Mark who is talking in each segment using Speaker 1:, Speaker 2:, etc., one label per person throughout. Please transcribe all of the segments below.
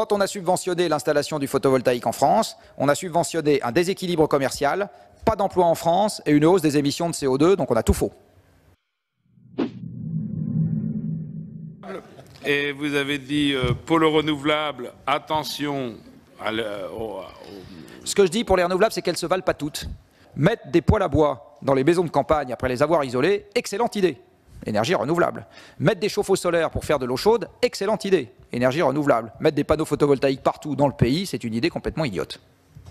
Speaker 1: quand on a subventionné l'installation du photovoltaïque en France, on a subventionné un déséquilibre commercial, pas d'emploi en France et une hausse des émissions de CO2, donc on a tout faux.
Speaker 2: Et vous avez dit pôle renouvelable, attention
Speaker 1: Ce que je dis pour les renouvelables, c'est qu'elles ne se valent pas toutes. Mettre des poêles à bois dans les maisons de campagne après les avoir isolées, excellente idée. Énergie renouvelable. Mettre des chauffe-eau solaires pour faire de l'eau chaude, excellente idée. Énergie renouvelable. Mettre des panneaux photovoltaïques partout dans le pays, c'est une idée complètement idiote.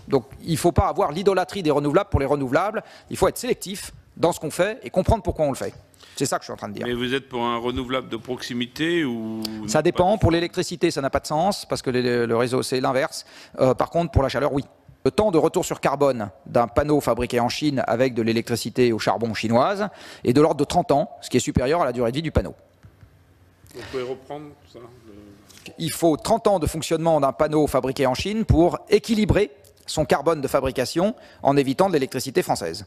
Speaker 1: Donc il ne faut pas avoir l'idolâtrie des renouvelables pour les renouvelables. Il faut être sélectif dans ce qu'on fait et comprendre pourquoi on le fait. C'est ça que je suis en train de dire.
Speaker 2: Mais vous êtes pour un renouvelable de proximité ou...
Speaker 1: Ça dépend. Pour l'électricité, ça n'a pas de sens parce que le réseau, c'est l'inverse. Par contre, pour la chaleur, oui. Le temps de retour sur carbone d'un panneau fabriqué en Chine avec de l'électricité au charbon chinoise est de l'ordre de 30 ans, ce qui est supérieur à la durée de vie du panneau.
Speaker 2: Vous pouvez reprendre ça
Speaker 1: Il faut 30 ans de fonctionnement d'un panneau fabriqué en Chine pour équilibrer son carbone de fabrication en évitant de l'électricité française.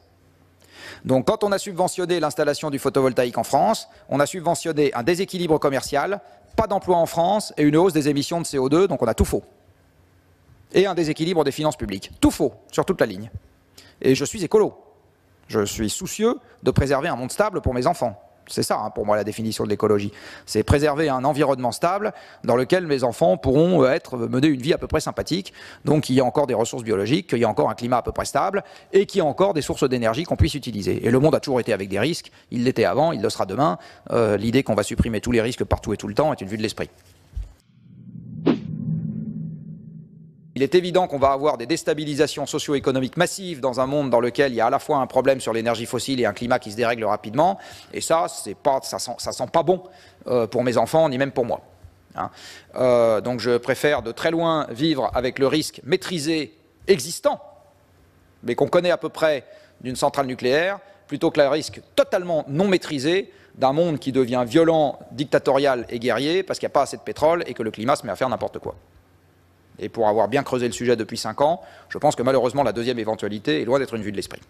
Speaker 1: Donc quand on a subventionné l'installation du photovoltaïque en France, on a subventionné un déséquilibre commercial, pas d'emploi en France et une hausse des émissions de CO2, donc on a tout faux. Et un déséquilibre des finances publiques. Tout faux, sur toute la ligne. Et je suis écolo. Je suis soucieux de préserver un monde stable pour mes enfants. C'est ça, hein, pour moi, la définition de l'écologie. C'est préserver un environnement stable dans lequel mes enfants pourront mener une vie à peu près sympathique. Donc, qu'il y ait encore des ressources biologiques, qu'il y ait encore un climat à peu près stable et qu'il y ait encore des sources d'énergie qu'on puisse utiliser. Et le monde a toujours été avec des risques. Il l'était avant, il le sera demain. L'idée qu'on va supprimer tous les risques partout et tout le temps est une vue de l'esprit. Il est évident qu'on va avoir des déstabilisations socio-économiques massives dans un monde dans lequel il y a à la fois un problème sur l'énergie fossile et un climat qui se dérègle rapidement. Et ça, ça sent pas bon pour mes enfants, ni même pour moi. Hein. Donc je préfère de très loin vivre avec le risque maîtrisé existant, mais qu'on connaît à peu près d'une centrale nucléaire, plutôt que le risque totalement non maîtrisé d'un monde qui devient violent, dictatorial et guerrier, parce qu'il n'y a pas assez de pétrole et que le climat se met à faire n'importe quoi. Et pour avoir bien creusé le sujet depuis 5 ans, je pense que malheureusement la deuxième éventualité est loin d'être une vue de l'esprit.